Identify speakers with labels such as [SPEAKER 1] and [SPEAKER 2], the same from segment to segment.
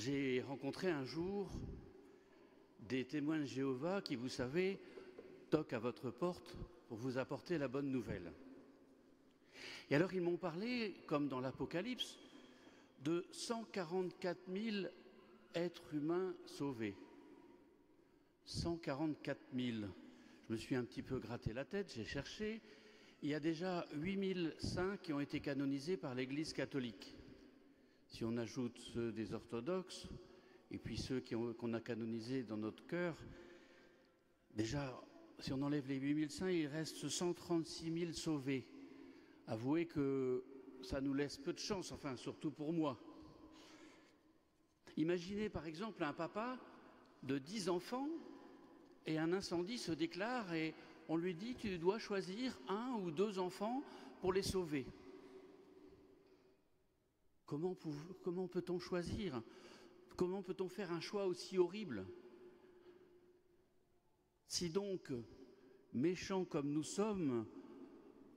[SPEAKER 1] J'ai rencontré un jour des témoins de Jéhovah qui, vous savez, toquent à votre porte pour vous apporter la bonne nouvelle. Et alors ils m'ont parlé, comme dans l'Apocalypse, de 144 000 êtres humains sauvés. 144 000. Je me suis un petit peu gratté la tête, j'ai cherché. Il y a déjà 8 saints qui ont été canonisés par l'Église catholique. Si on ajoute ceux des orthodoxes, et puis ceux qu'on a canonisés dans notre cœur, déjà, si on enlève les 8 000 saints, il reste 136 000 sauvés. Avouez que ça nous laisse peu de chance, enfin, surtout pour moi. Imaginez par exemple un papa de 10 enfants et un incendie se déclare et on lui dit « tu dois choisir 1 ou 2 enfants pour les sauver ». Comment peut-on choisir? Comment peut-on faire un choix aussi horrible? Si donc, méchants comme nous sommes,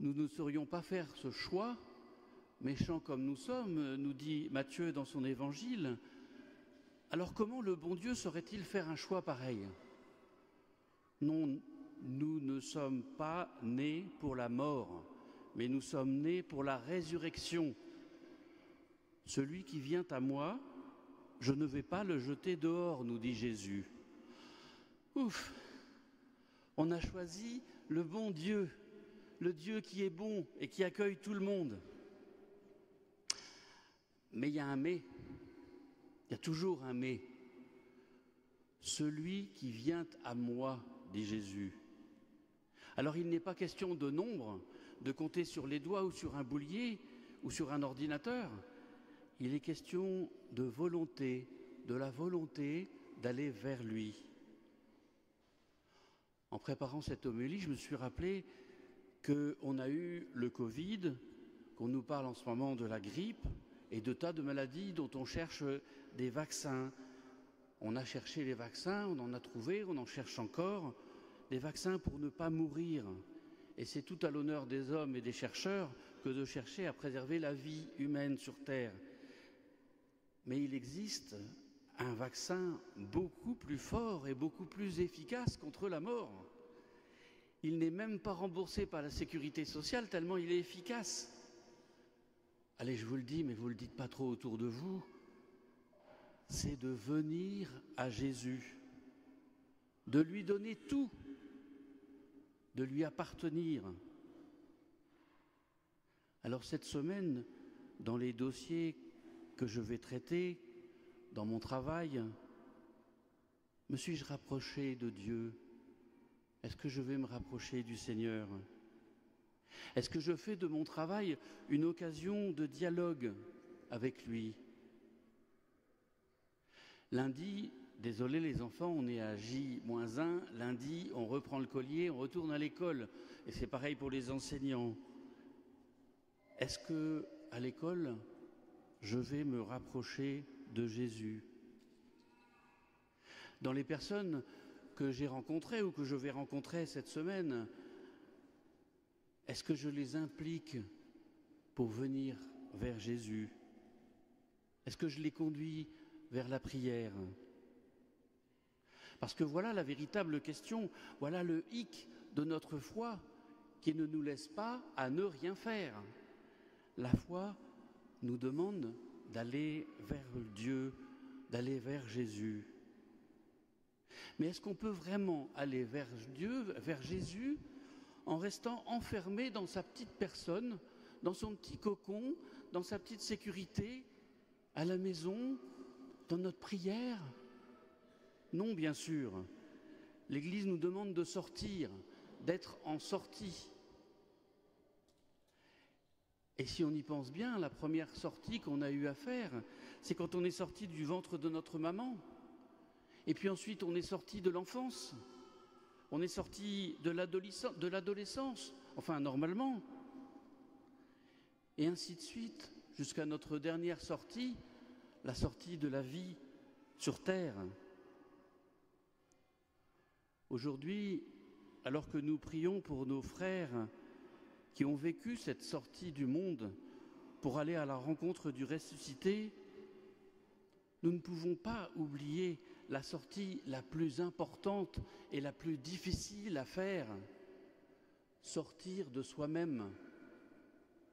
[SPEAKER 1] nous ne saurions pas faire ce choix, méchants comme nous sommes, nous dit Matthieu dans son évangile, alors comment le bon Dieu saurait-il faire un choix pareil? Non, nous ne sommes pas nés pour la mort, mais nous sommes nés pour la résurrection. Celui qui vient à moi, je ne vais pas le jeter dehors, nous dit Jésus. Ouf! On a choisi le bon Dieu, le Dieu qui est bon et qui accueille tout le monde. Mais il y a un mais, il y a toujours un mais. Celui qui vient à moi, dit Jésus. Alors il n'est pas question de nombre, de compter sur les doigts ou sur un boulier ou sur un ordinateur. Il est question de volonté, de la volonté d'aller vers lui. En préparant cette homélie, je me suis rappelé qu'on a eu le Covid, qu'on nous parle en ce moment de la grippe et de tas de maladies dont on cherche des vaccins. On a cherché les vaccins, on en a trouvé, on en cherche encore, des vaccins pour ne pas mourir. Et c'est tout à l'honneur des hommes et des chercheurs que de chercher à préserver la vie humaine sur Terre. Mais il existe un vaccin beaucoup plus fort et beaucoup plus efficace contre la mort. Il n'est même pas remboursé par la sécurité sociale tellement il est efficace. Allez, je vous le dis, mais vous ne le dites pas trop autour de vous. C'est de venir à Jésus, de lui donner tout, de lui appartenir. Alors cette semaine, dans les dossiers que je vais traiter dans mon travail, me suis-je rapproché de Dieu? Est-ce que je vais me rapprocher du Seigneur? Est-ce que je fais de mon travail une occasion de dialogue avec lui? Lundi, désolé les enfants, on est à J-1, lundi on reprend le collier, on retourne à l'école, et c'est pareil pour les enseignants. Est-ce que à l'école, je vais me rapprocher de Jésus? Dans les personnes que j'ai rencontrées ou que je vais rencontrer cette semaine, est-ce que je les implique pour venir vers Jésus? Est-ce que je les conduis vers la prière? Parce que voilà la véritable question, voilà le hic de notre foi qui ne nous laisse pas à ne rien faire. La foi nous demande d'aller vers Dieu, d'aller vers Jésus. Mais est-ce qu'on peut vraiment aller vers Dieu, vers Jésus, en restant enfermé dans sa petite personne, dans son petit cocon, dans sa petite sécurité, à la maison, dans notre prière? Non, bien sûr. L'Église nous demande de sortir, d'être en sortie. Et si on y pense bien, la première sortie qu'on a eu à faire, c'est quand on est sorti du ventre de notre maman. Et puis ensuite, on est sorti de l'enfance. On est sorti de l'adolescence, enfin normalement. Et ainsi de suite, jusqu'à notre dernière sortie, la sortie de la vie sur Terre. Aujourd'hui, alors que nous prions pour nos frères qui ont vécu cette sortie du monde pour aller à la rencontre du ressuscité, nous ne pouvons pas oublier la sortie la plus importante et la plus difficile à faire. Sortir de soi-même,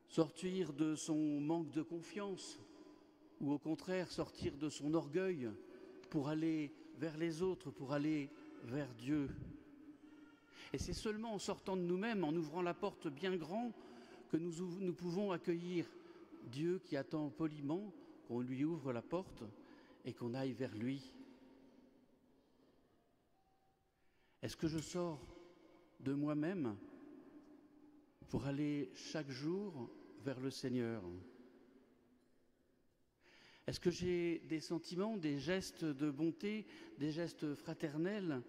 [SPEAKER 1] sortir de son manque de confiance, ou au contraire sortir de son orgueil pour aller vers les autres, pour aller vers Dieu. Et c'est seulement en sortant de nous-mêmes, en ouvrant la porte bien grand, que nous pouvons accueillir Dieu qui attend poliment qu'on lui ouvre la porte et qu'on aille vers lui. Est-ce que je sors de moi-même pour aller chaque jour vers le Seigneur? Est-ce que j'ai des sentiments, des gestes de bonté, des gestes fraternels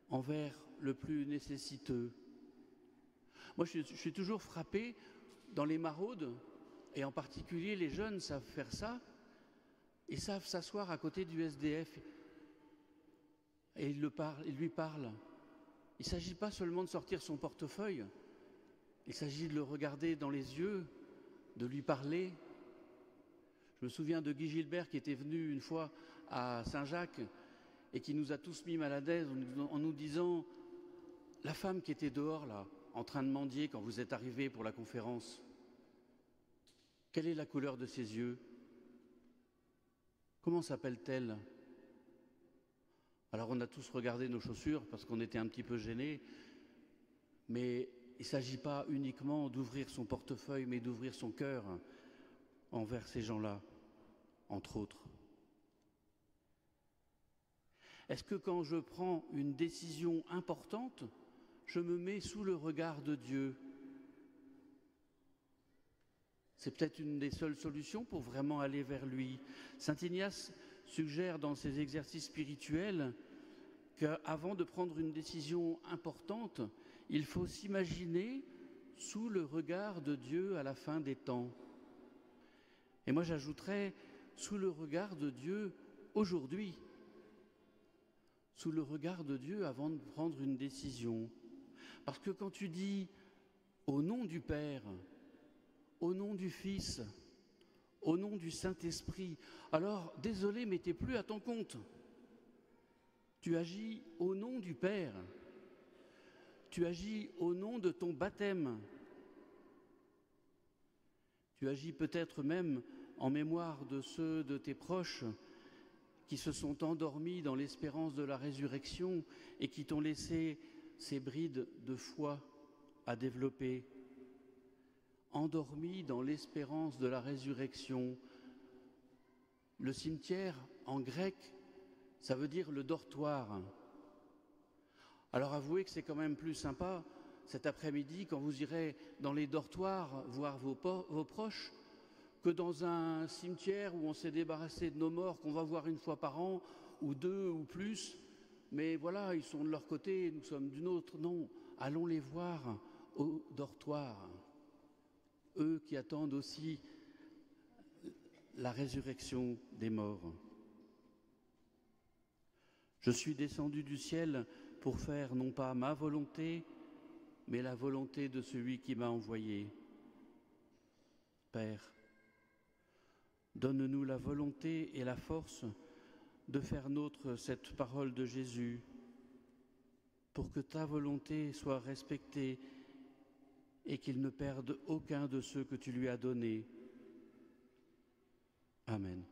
[SPEAKER 1] envers le plus nécessiteux? Moi, je suis toujours frappé dans les maraudes, et en particulier les jeunes savent faire ça, ils savent s'asseoir à côté du SDF et ils lui parlent. Il ne s'agit pas seulement de sortir son portefeuille, il s'agit de le regarder dans les yeux, de lui parler. Je me souviens de Guy Gilbert qui était venu une fois à Saint-Jacques et qui nous a tous mis mal à l'aise en nous disant « La femme qui était dehors là, en train de mendier quand vous êtes arrivé pour la conférence, quelle est la couleur de ses yeux? Comment s'appelle-t-elle » Alors on a tous regardé nos chaussures parce qu'on était un petit peu gênés, mais il ne s'agit pas uniquement d'ouvrir son portefeuille, mais d'ouvrir son cœur envers ces gens-là, entre autres. Est-ce que quand je prends une décision importante, je me mets sous le regard de Dieu? C'est peut-être une des seules solutions pour vraiment aller vers lui. Saint Ignace suggère dans ses exercices spirituels qu'avant de prendre une décision importante, il faut s'imaginer sous le regard de Dieu à la fin des temps. Et moi j'ajouterais sous le regard de Dieu aujourd'hui, sous le regard de Dieu avant de prendre une décision. Parce que quand tu dis au nom du Père, au nom du Fils, au nom du Saint-Esprit, alors désolé mais tu n'es plus à ton compte. Tu agis au nom du Père, tu agis au nom de ton baptême, tu agis peut-être même en mémoire de ceux de tes proches qui se sont endormis dans l'espérance de la résurrection et qui t'ont laissé ces brides de foi à développer. Endormis dans l'espérance de la résurrection. Le cimetière, en grec, ça veut dire le dortoir. Alors avouez que c'est quand même plus sympa cet après-midi quand vous irez dans les dortoirs voir vos proches que dans un cimetière où on s'est débarrassé de nos morts qu'on va voir une fois par an ou deux ou plus. Mais voilà, ils sont de leur côté, nous sommes du nôtre. Non, allons les voir au dortoir. Eux qui attendent aussi la résurrection des morts. Je suis descendu du ciel pour faire non pas ma volonté, mais la volonté de celui qui m'a envoyé. Père, donne-nous la volonté et la force de faire nôtre cette parole de Jésus, pour que ta volonté soit respectée et qu'il ne perde aucun de ceux que tu lui as donnés. Amen.